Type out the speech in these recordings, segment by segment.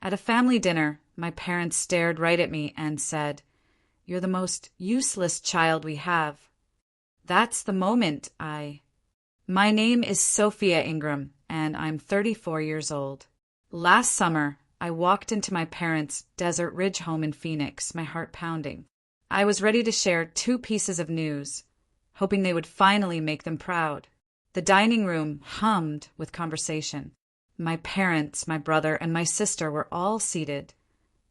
At a family dinner, my parents stared right at me and said, "You're the most useless child we have." That's the moment My name is Sophia Ingram, and I'm 34 years old. Last summer, I walked into my parents' Desert Ridge home in Phoenix, my heart pounding. I was ready to share 2 pieces of news, hoping they would finally make them proud. The dining room hummed with conversation. My parents, my brother, and my sister were all seated,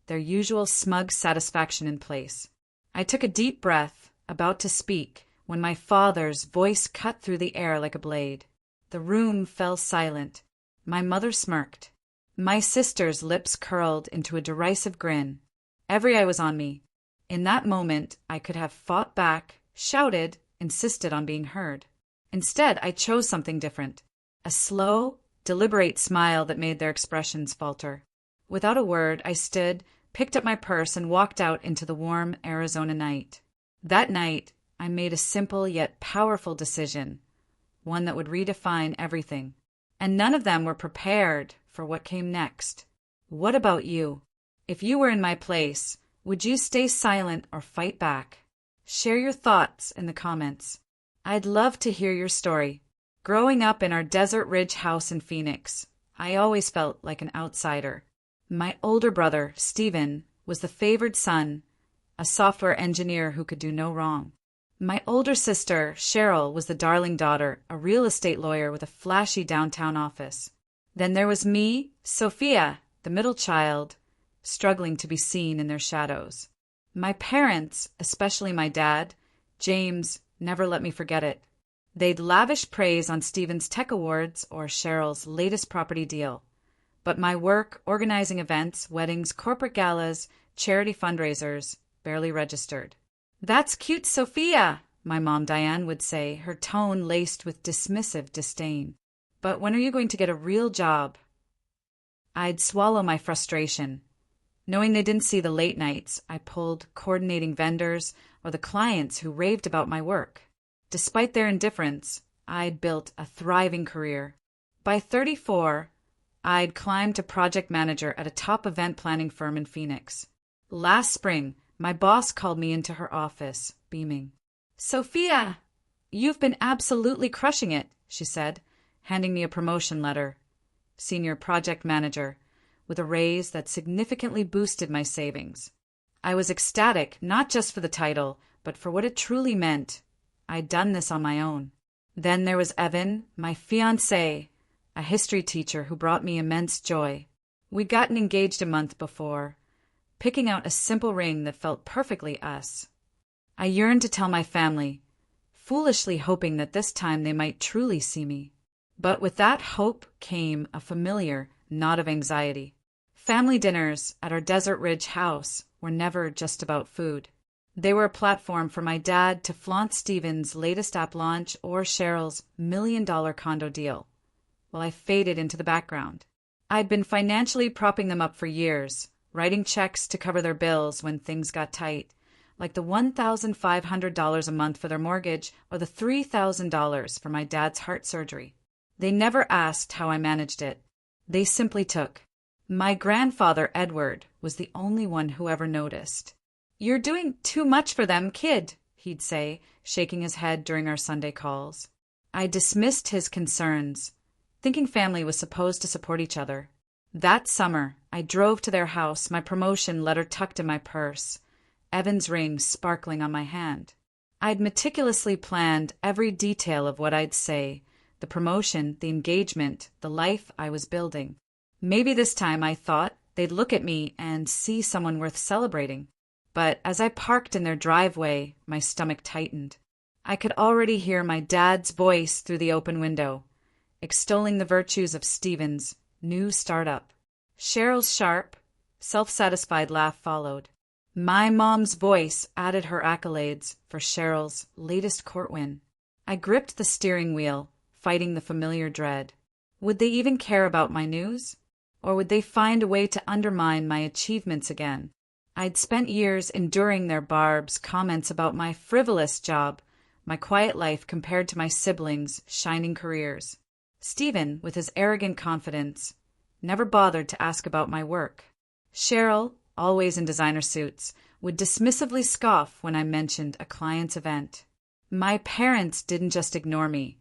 their usual smug satisfaction in place. I took a deep breath, about to speak, when my father's voice cut through the air like a blade. The room fell silent. My mother smirked. My sister's lips curled into a derisive grin. Every eye was on me. In that moment, I could have fought back, shouted, insisted on being heard. Instead, I chose something different. A slow, deliberate smile that made their expressions falter. Without a word, I stood, picked up my purse, and walked out into the warm Arizona night. That night, I made a simple yet powerful decision, one that would redefine everything. And none of them were prepared for what came next. What about you? If you were in my place, would you stay silent or fight back? Share your thoughts in the comments. I'd love to hear your story. Growing up in our Desert Ridge house in Phoenix, I always felt like an outsider. My older brother, Steven, was the favored son, a software engineer who could do no wrong. My older sister, Cheryl, was the darling daughter, a real estate lawyer with a flashy downtown office. Then there was me, Sophia, the middle child, struggling to be seen in their shadows. My parents, especially my dad, James, never let me forget it. They'd lavish praise on Steven's tech awards or Cheryl's latest property deal. But my work, organizing events, weddings, corporate galas, charity fundraisers, barely registered. "That's cute, Sophia," my mom Diane would say, her tone laced with dismissive disdain. "But when are you going to get a real job?" I'd swallow my frustration. Knowing they didn't see the late nights, I pulled coordinating vendors or the clients who raved about my work. Despite their indifference, I'd built a thriving career. By 34, I'd climbed to project manager at a top event planning firm in Phoenix. Last spring, my boss called me into her office, beaming. "Sophia, you've been absolutely crushing it," she said, handing me a promotion letter. Senior project manager, with a raise that significantly boosted my savings. I was ecstatic, not just for the title, but for what it truly meant. I'd done this on my own. Then there was Evan, my fiancé, a history teacher who brought me immense joy. We'd gotten engaged a month before, picking out a simple ring that felt perfectly us. I yearned to tell my family, foolishly hoping that this time they might truly see me. But with that hope came a familiar knot of anxiety. Family dinners at our Desert Ridge house were never just about food. They were a platform for my dad to flaunt Steven's latest app launch or Cheryl's $1 million condo deal, while I faded into the background. I'd been financially propping them up for years, writing checks to cover their bills when things got tight, like the $1,500 a month for their mortgage or the $3,000 for my dad's heart surgery. They never asked how I managed it. They simply took. My grandfather, Edward, was the only one who ever noticed. "You're doing too much for them, kid," he'd say, shaking his head during our Sunday calls. I dismissed his concerns, thinking family was supposed to support each other. That summer, I drove to their house, my promotion letter tucked in my purse, Evan's ring sparkling on my hand. I'd meticulously planned every detail of what I'd say, the promotion, the engagement, the life I was building. Maybe this time, I thought, they'd look at me and see someone worth celebrating. But as I parked in their driveway, my stomach tightened. I could already hear my dad's voice through the open window, extolling the virtues of Steven's new startup. Cheryl's sharp, self-satisfied laugh followed. My mom's voice added her accolades for Cheryl's latest court win. I gripped the steering wheel, fighting the familiar dread. Would they even care about my news? Or would they find a way to undermine my achievements again? I'd spent years enduring their barbs, comments about my frivolous job, my quiet life compared to my siblings' shining careers. Steven, with his arrogant confidence, never bothered to ask about my work. Cheryl, always in designer suits, would dismissively scoff when I mentioned a client's event. My parents didn't just ignore me.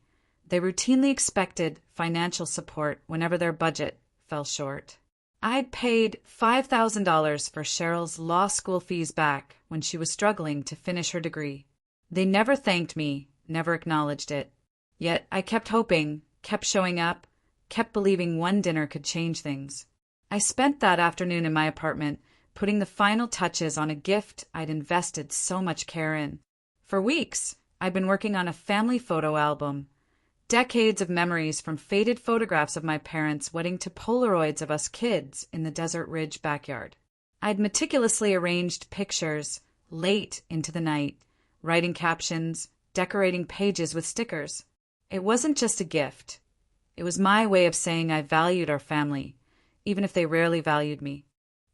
They routinely expected financial support whenever their budget fell short. I'd paid $5,000 for Cheryl's law school fees back when she was struggling to finish her degree. They never thanked me, never acknowledged it. Yet I kept hoping, kept showing up, kept believing one dinner could change things. I spent that afternoon in my apartment, putting the final touches on a gift I'd invested so much care in. For weeks, I'd been working on a family photo album. Decades of memories from faded photographs of my parents' wedding to Polaroids of us kids in the Desert Ridge backyard. I'd meticulously arranged pictures late into the night, writing captions, decorating pages with stickers. It wasn't just a gift. It was my way of saying I valued our family, even if they rarely valued me.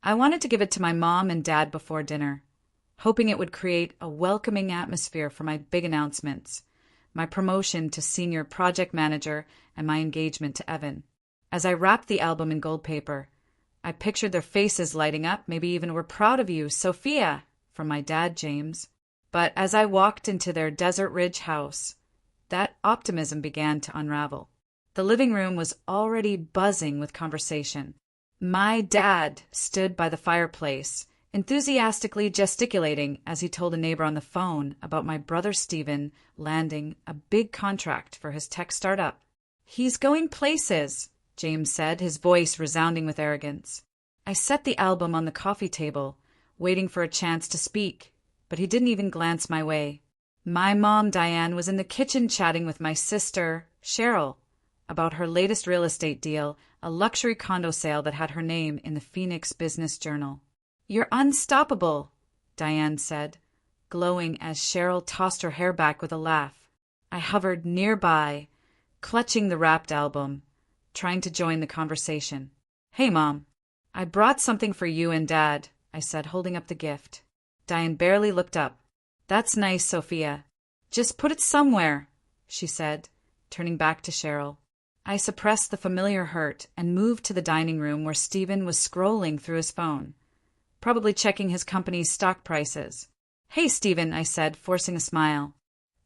I wanted to give it to my mom and dad before dinner, hoping it would create a welcoming atmosphere for my big announcements, my promotion to senior project manager, and my engagement to Evan. As I wrapped the album in gold paper, I pictured their faces lighting up, maybe even "We're proud of you, Sophia," from my dad, James. But as I walked into their Desert Ridge house, that optimism began to unravel. The living room was already buzzing with conversation. My dad stood by the fireplace, enthusiastically gesticulating as he told a neighbor on the phone about my brother Stephen landing a big contract for his tech startup. "He's going places," James said, his voice resounding with arrogance. I set the album on the coffee table, waiting for a chance to speak, but he didn't even glance my way. My mom, Diane, was in the kitchen chatting with my sister, Cheryl, about her latest real estate deal, a luxury condo sale that had her name in the Phoenix Business Journal. "You're unstoppable," Diane said, glowing as Cheryl tossed her hair back with a laugh. I hovered nearby, clutching the wrapped album, trying to join the conversation. "Hey, Mom, I brought something for you and Dad," I said, holding up the gift. Diane barely looked up. "That's nice, Sophia. Just put it somewhere," she said, turning back to Cheryl. I suppressed the familiar hurt and moved to the dining room where Stephen was scrolling through his phone, probably checking his company's stock prices. "Hey, Stephen," I said, forcing a smile.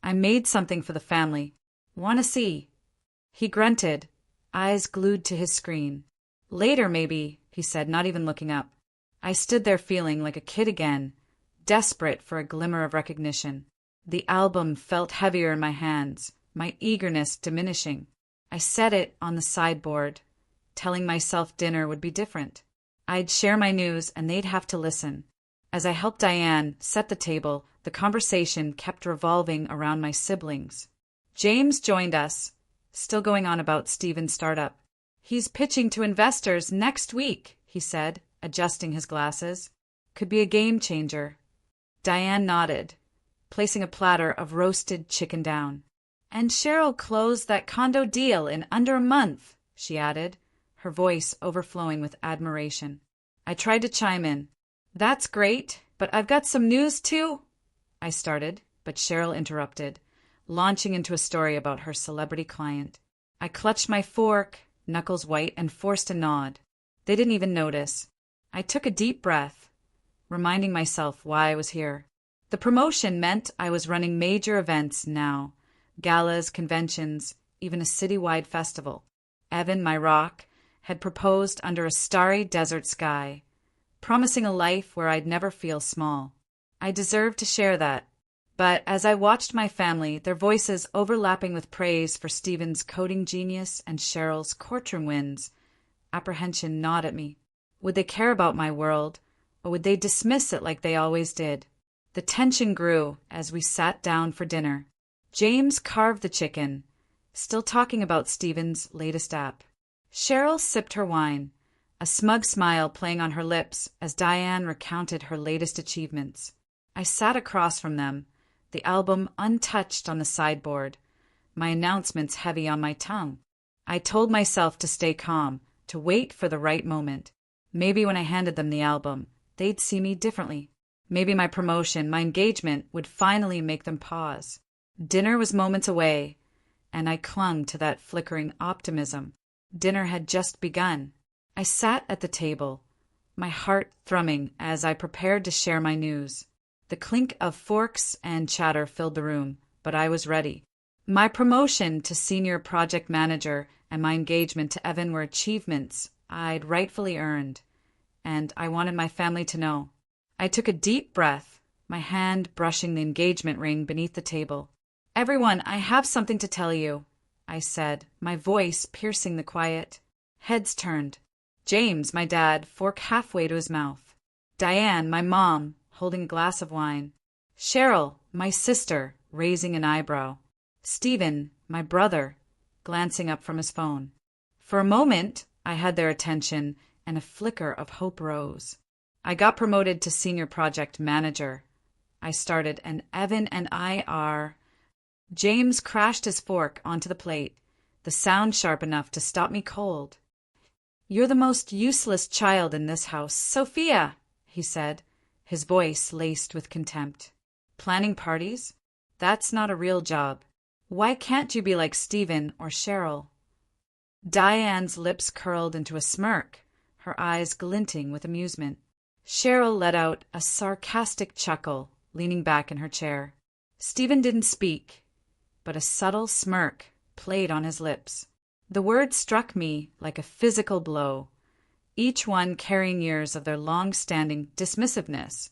"I made something for the family. Want to see?" He grunted, eyes glued to his screen. "Later, maybe," he said, not even looking up. I stood there feeling like a kid again, desperate for a glimmer of recognition. The album felt heavier in my hands, my eagerness diminishing. I set it on the sideboard, telling myself dinner would be different. I'd share my news and they'd have to listen. As I helped Diane set the table, the conversation kept revolving around my siblings. James joined us, still going on about Stephen's startup. "He's pitching to investors next week," he said, adjusting his glasses. "Could be a game changer." Diane nodded, placing a platter of roasted chicken down. "And Cheryl closed that condo deal in under a month," she added, her voice overflowing with admiration. I tried to chime in. "That's great, but I've got some news too," I started, but Cheryl interrupted, launching into a story about her celebrity client. I clutched my fork, knuckles white, and forced a nod. They didn't even notice. I took a deep breath, reminding myself why I was here. The promotion meant I was running major events now. Galas, conventions, even a citywide festival. Evan, my rock, had proposed under a starry desert sky, promising a life where I'd never feel small. I deserved to share that. But as I watched my family, their voices overlapping with praise for Stephen's coding genius and Cheryl's courtroom wins, apprehension gnawed at me. Would they care about my world, or would they dismiss it like they always did? The tension grew as we sat down for dinner. James carved the chicken, still talking about Stephen's latest app. Cheryl sipped her wine, a smug smile playing on her lips as Diane recounted her latest achievements. I sat across from them, the album untouched on the sideboard, my announcements heavy on my tongue. I told myself to stay calm, to wait for the right moment. Maybe when I handed them the album, they'd see me differently. Maybe my promotion, my engagement, would finally make them pause. Dinner was moments away, and I clung to that flickering optimism. Dinner had just begun. I sat at the table, my heart thrumming as I prepared to share my news. The clink of forks and chatter filled the room, but I was ready. My promotion to senior project manager and my engagement to Evan were achievements I'd rightfully earned, and I wanted my family to know. I took a deep breath, my hand brushing the engagement ring beneath the table. "Everyone, I have something to tell you," I said, my voice piercing the quiet. Heads turned. James, my dad, fork halfway to his mouth. Diane, my mom, holding a glass of wine. Cheryl, my sister, raising an eyebrow. Stephen, my brother, glancing up from his phone. For a moment, I had their attention, and a flicker of hope rose. I got promoted to senior project manager. I started, and Evan and I are... James crashed his fork onto the plate, the sound sharp enough to stop me cold. "You're the most useless child in this house, Sophia," he said, his voice laced with contempt. "Planning parties? That's not a real job. Why can't you be like Stephen or Cheryl?" Diane's lips curled into a smirk, her eyes glinting with amusement. Cheryl let out a sarcastic chuckle, leaning back in her chair. Stephen didn't speak, but a subtle smirk played on his lips. The word struck me like a physical blow, each one carrying years of their long-standing dismissiveness,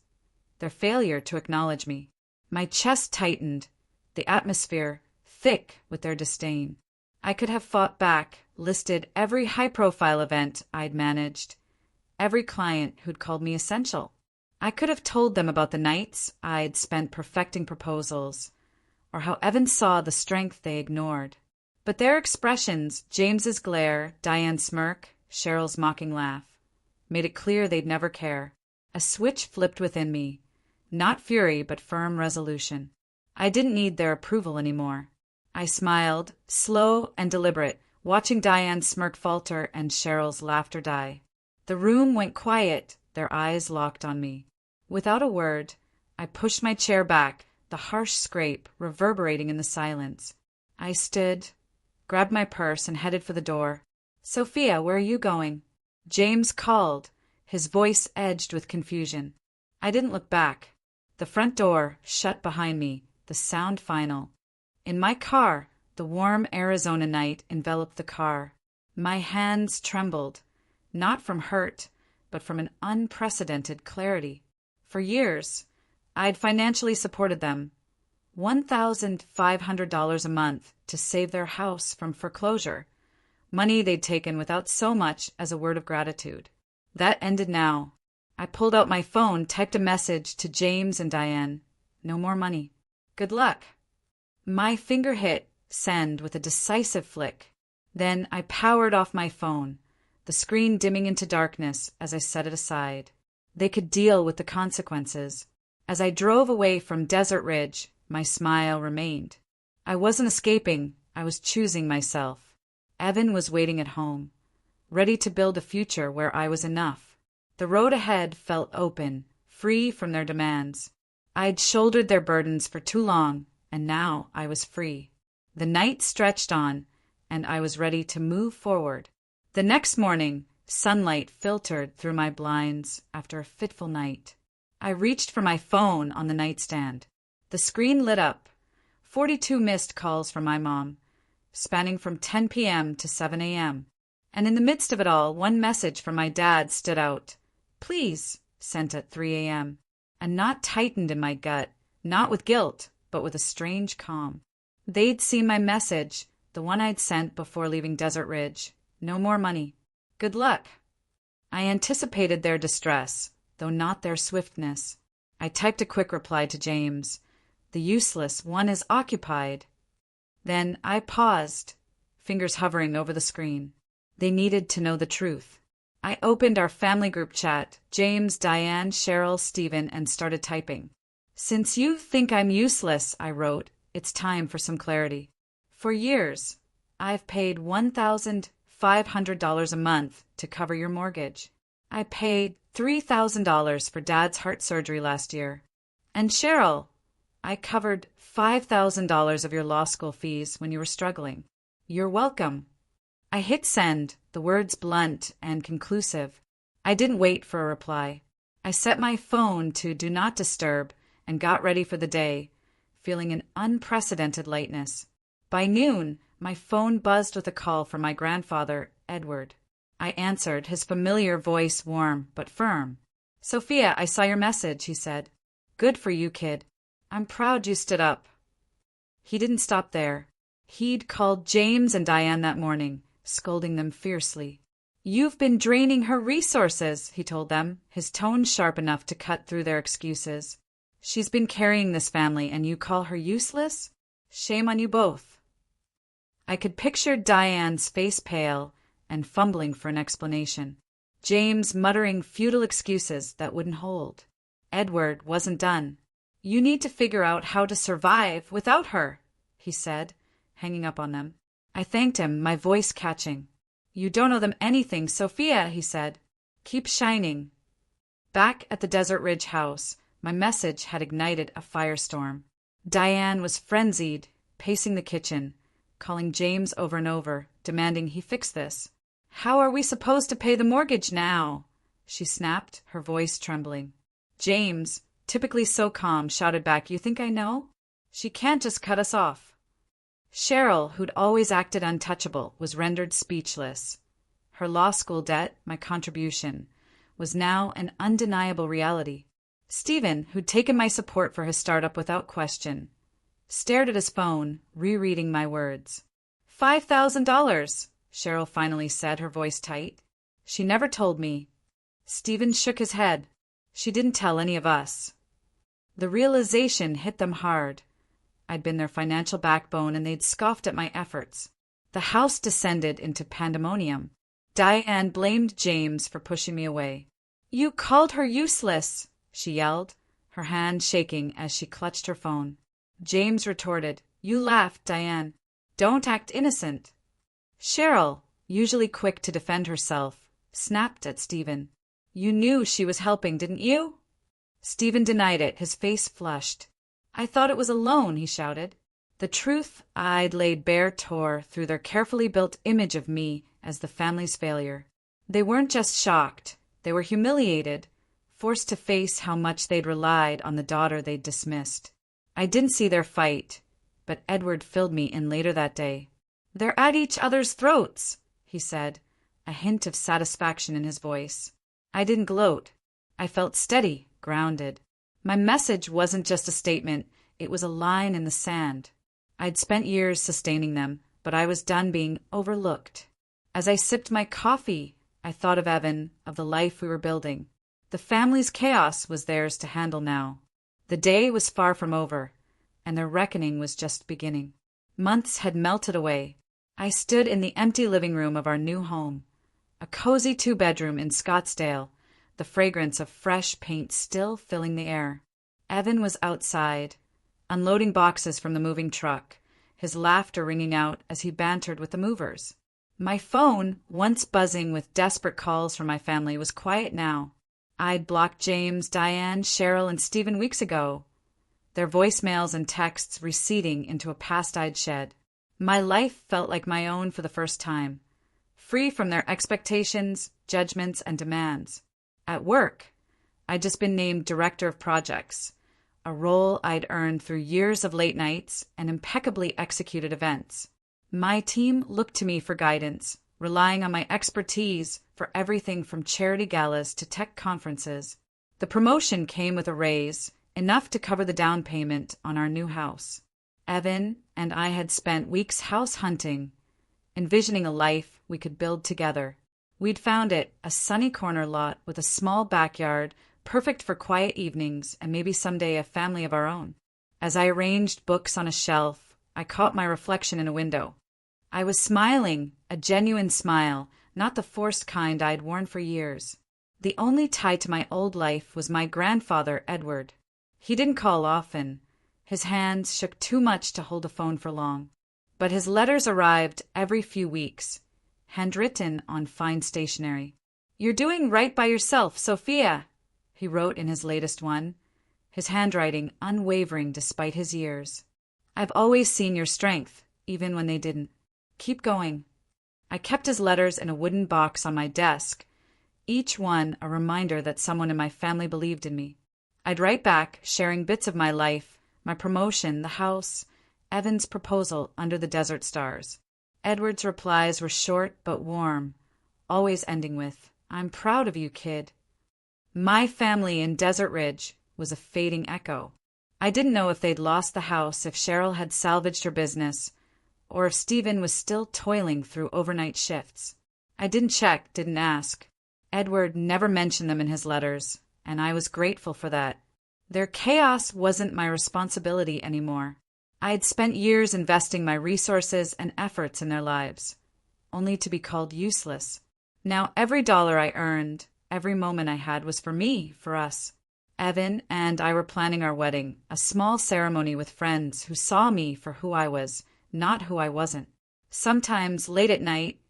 their failure to acknowledge me. My chest tightened, the atmosphere thick with their disdain. I could have fought back, listed every high-profile event I'd managed, every client who'd called me essential. I could have told them about the nights I'd spent perfecting proposals, or how Evan saw the strength they ignored. But their expressions, James's glare, Diane's smirk, Cheryl's mocking laugh, made it clear they'd never care. A switch flipped within me, not fury but firm resolution. I didn't need their approval anymore. I smiled, slow and deliberate, watching Diane's smirk falter and Cheryl's laughter die. The room went quiet, their eyes locked on me. Without a word, I pushed my chair back, the harsh scrape reverberating in the silence. I stood, grabbed my purse, and headed for the door. "Sophia, where are you going?" James called, his voice edged with confusion. I didn't look back. The front door shut behind me, the sound final. In my car, the warm Arizona night enveloped the car. My hands trembled, not from hurt, but from an unprecedented clarity. For years, I'd financially supported them, $1,500 a month to save their house from foreclosure, money they'd taken without so much as a word of gratitude. That ended now. I pulled out my phone, typed a message to James and Diane. No more money. Good luck. My finger hit send with a decisive flick. Then I powered off my phone, the screen dimming into darkness as I set it aside. They could deal with the consequences. As I drove away from Desert Ridge, my smile remained. I wasn't escaping, I was choosing myself. Evan was waiting at home, ready to build a future where I was enough. The road ahead felt open, free from their demands. I'd shouldered their burdens for too long, and now I was free. The night stretched on, and I was ready to move forward. The next morning, sunlight filtered through my blinds after a fitful night. I reached for my phone on the nightstand. The screen lit up. 42 missed calls from my mom, spanning from 10 p.m. to 7 a.m. And in the midst of it all, one message from my dad stood out. "Please," sent at 3 a.m. A knot tightened in my gut, not with guilt, but with a strange calm. They'd seen my message, the one I'd sent before leaving Desert Ridge. No more money. Good luck. I anticipated their distress, though not their swiftness. I typed a quick reply to James. The useless one is occupied. Then I paused, fingers hovering over the screen. They needed to know the truth. I opened our family group chat, James, Diane, Cheryl, Stephen, and started typing. "Since you think I'm useless," I wrote, "it's time for some clarity. For years, I've paid $1,500 a month to cover your mortgage. I paid $3,000 for Dad's heart surgery last year. And Cheryl, I covered $5,000 of your law school fees when you were struggling. You're welcome." I hit send, the words blunt and conclusive. I didn't wait for a reply. I set my phone to Do Not Disturb and got ready for the day, feeling an unprecedented lightness. By noon, my phone buzzed with a call from my grandfather, Edward. I answered, his familiar voice warm but firm. "Sophia, I saw your message," he said. "Good for you, kid. I'm proud you stood up." He didn't stop there. He'd called James and Diane that morning, scolding them fiercely. "You've been draining her resources," he told them, his tone sharp enough to cut through their excuses. "She's been carrying this family, and you call her useless? Shame on you both." I could picture Diane's face pale and fumbling for an explanation. James muttering futile excuses that wouldn't hold. Edward wasn't done. "You need to figure out how to survive without her," he said, hanging up on them. I thanked him, my voice catching. "You don't owe them anything, Sophia," he said. "Keep shining." Back at the Desert Ridge house, my message had ignited a firestorm. Diane was frenzied, pacing the kitchen, calling James over and over, demanding he fix this. "How are we supposed to pay the mortgage now?" she snapped, her voice trembling. James, typically so calm, shouted back, "You think I know? She can't just cut us off." Cheryl, who'd always acted untouchable, was rendered speechless. Her law school debt, my contribution, was now an undeniable reality. Stephen, who'd taken my support for his startup without question, stared at his phone, rereading my words. $5,000, Cheryl finally said, her voice tight. "She never told me." Stephen shook his head. "She didn't tell any of us." The realization hit them hard. I'd been their financial backbone, and they'd scoffed at my efforts. The house descended into pandemonium. Diane blamed James for pushing me away. "You called her useless," she yelled, her hand shaking as she clutched her phone. James retorted, "You laughed, Diane. Don't act innocent." Cheryl, usually quick to defend herself, snapped at Stephen. "You knew she was helping, didn't you?" Stephen denied it, his face flushed. "I thought it was a loan," he shouted. The truth I'd laid bare tore through their carefully built image of me as the family's failure. They weren't just shocked, they were humiliated, forced to face how much they'd relied on the daughter they'd dismissed. I didn't see their fight, but Edward filled me in later that day. "They're at each other's throats," he said, a hint of satisfaction in his voice. I didn't gloat. I felt steady, grounded. My message wasn't just a statement, it was a line in the sand. I'd spent years sustaining them, but I was done being overlooked. As I sipped my coffee, I thought of Evan, of the life we were building. The family's chaos was theirs to handle now. The day was far from over, and their reckoning was just beginning. Months had melted away. I stood in the empty living room of our new home, a cozy 2-bedroom in Scottsdale, the fragrance of fresh paint still filling the air. Evan was outside, unloading boxes from the moving truck, his laughter ringing out as he bantered with the movers. My phone, once buzzing with desperate calls from my family, was quiet now. I'd blocked James, Diane, Cheryl, and Stephen weeks ago, their voicemails and texts receding into a past-eyed shed. My life felt like my own for the first time, free from their expectations, judgments, and demands. At work, I'd just been named Director of Projects, a role I'd earned through years of late nights and impeccably executed events. My team looked to me for guidance, relying on my expertise for everything from charity galas to tech conferences. The promotion came with a raise, enough to cover the down payment on our new house. Evan and I had spent weeks house hunting, envisioning a life we could build together. We'd found it, a sunny corner lot with a small backyard, perfect for quiet evenings and maybe someday a family of our own. As I arranged books on a shelf, I caught my reflection in a window. I was smiling, a genuine smile, not the forced kind I'd worn for years. The only tie to my old life was my grandfather, Edward. He didn't call often. His hands shook too much to hold a phone for long. But his letters arrived every few weeks, handwritten on fine stationery. "You're doing right by yourself, Sophia," he wrote in his latest one, his handwriting unwavering despite his years. "I've always seen your strength, even when they didn't. Keep going." I kept his letters in a wooden box on my desk, each one a reminder that someone in my family believed in me. I'd write back, sharing bits of my life, my promotion, the house, Evan's proposal under the desert stars. Edward's replies were short but warm, always ending with, "I'm proud of you, kid." My family in Desert Ridge was a fading echo. I didn't know if they'd lost the house, if Cheryl had salvaged her business, or if Stephen was still toiling through overnight shifts. I didn't check, didn't ask. Edward never mentioned them in his letters, and I was grateful for that. Their chaos wasn't my responsibility anymore. I had spent years investing my resources and efforts in their lives, only to be called useless. Now every dollar I earned, every moment I had was for me, for us. Evan and I were planning our wedding, a small ceremony with friends who saw me for who I was, not who I wasn't. Sometimes, late at night,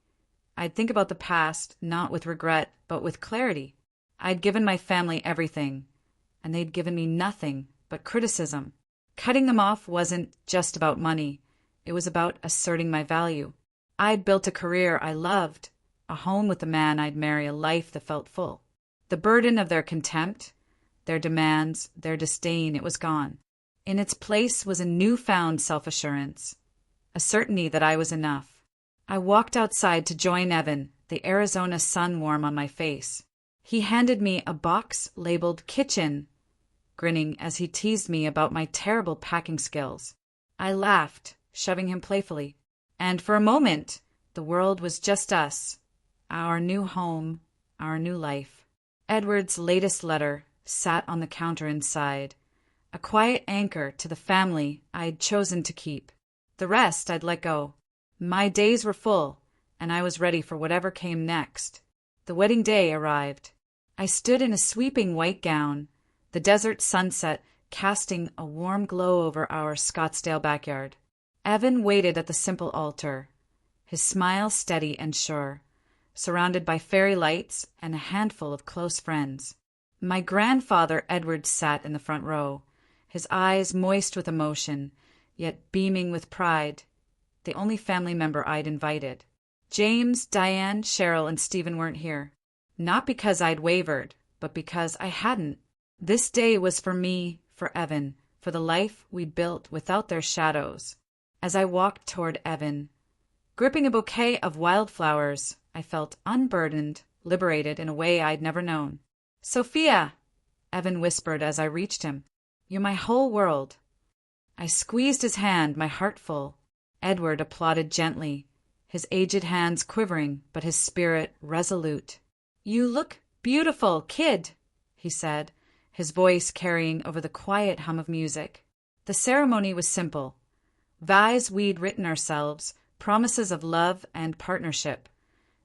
I'd think about the past, not with regret, but with clarity. I'd given my family everything, and they'd given me nothing but criticism. Cutting them off wasn't just about money. It was about asserting my value. I'd built a career I loved, a home with the man I'd marry, a life that felt full. The burden of their contempt, their demands, their disdain, it was gone. In its place was a newfound self-assurance, a certainty that I was enough. I walked outside to join Evan, the Arizona sun warm on my face. He handed me a box labeled kitchen, grinning as he teased me about my terrible packing skills. I laughed, shoving him playfully. And for a moment, the world was just us, our new home, our new life. Edward's latest letter sat on the counter inside, a quiet anchor to the family I'd chosen to keep. The rest I'd let go. My days were full, and I was ready for whatever came next. The wedding day arrived. I stood in a sweeping white gown, the desert sunset casting a warm glow over our Scottsdale backyard. Evan waited at the simple altar, his smile steady and sure, surrounded by fairy lights and a handful of close friends. My grandfather Edward sat in the front row, his eyes moist with emotion, yet beaming with pride, the only family member I'd invited. James, Diane, Cheryl, and Stephen weren't here. Not because I'd wavered, but because I hadn't. This day was for me, for Evan, for the life we'd built without their shadows. As I walked toward Evan, gripping a bouquet of wildflowers, I felt unburdened, liberated in a way I'd never known. "Sophia," Evan whispered as I reached him. "You're my whole world." I squeezed his hand, my heart full. Edward applauded gently, his aged hands quivering, but his spirit resolute. "You look beautiful, kid," he said, his voice carrying over the quiet hum of music. The ceremony was simple. Vows we'd written ourselves, promises of love and partnership.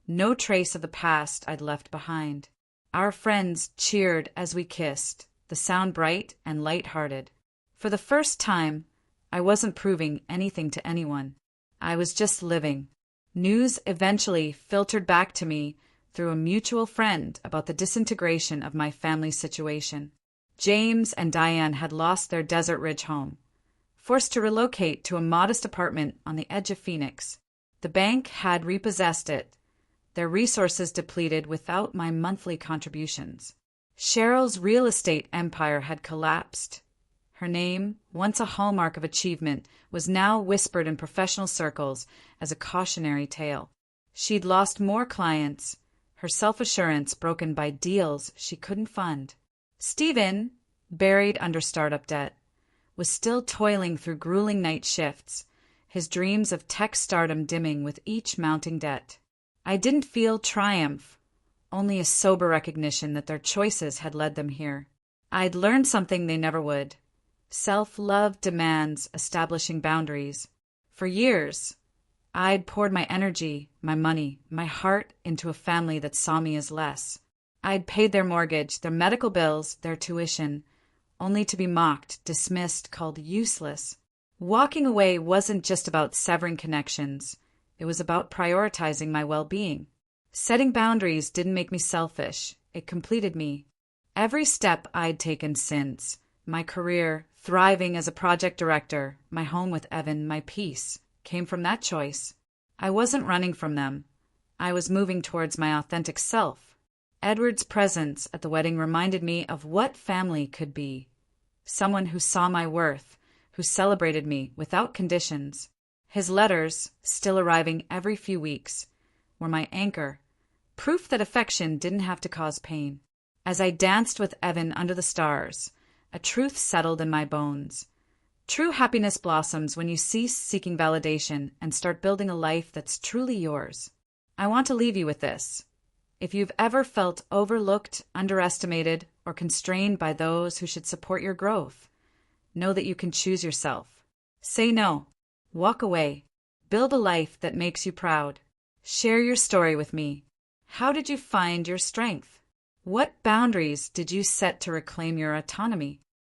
No trace of the past I'd left behind. Our friends cheered as we kissed, the sound bright and light-hearted. For the first time, I wasn't proving anything to anyone. I was just living. News eventually filtered back to me through a mutual friend about the disintegration of my family's situation. James and Diane had lost their Desert Ridge home, forced to relocate to a modest apartment on the edge of Phoenix. The bank had repossessed it, their resources depleted without my monthly contributions. Cheryl's real estate empire had collapsed. Her name, once a hallmark of achievement, was now whispered in professional circles as a cautionary tale. She'd lost more clients, her self-assurance broken by deals she couldn't fund. Stephen, buried under startup debt, was still toiling through grueling night shifts, his dreams of tech stardom dimming with each mounting debt. I didn't feel triumph, only a sober recognition that their choices had led them here. I'd learned something they never would. Self-love demands establishing boundaries. For years, I'd poured my energy, my money, my heart into a family that saw me as less. I'd paid their mortgage, their medical bills, their tuition, only to be mocked, dismissed, called useless. Walking away wasn't just about severing connections. It was about prioritizing my well-being. Setting boundaries didn't make me selfish. It completed me. Every step I'd taken since, my career, thriving as a project director, my home with Evan, my peace, came from that choice. I wasn't running from them. I was moving towards my authentic self. Edward's presence at the wedding reminded me of what family could be. Someone who saw my worth, who celebrated me without conditions. His letters, still arriving every few weeks, were my anchor, proof that affection didn't have to cause pain. As I danced with Evan under the stars, a truth settled in my bones. True happiness blossoms when you cease seeking validation and start building a life that's truly yours. I want to leave you with this. If you've ever felt overlooked, underestimated, or constrained by those who should support your growth, know that you can choose yourself. Say no. Walk away. Build a life that makes you proud. Share your story with me. How did you find your strength? What boundaries did you set to reclaim your autonomy?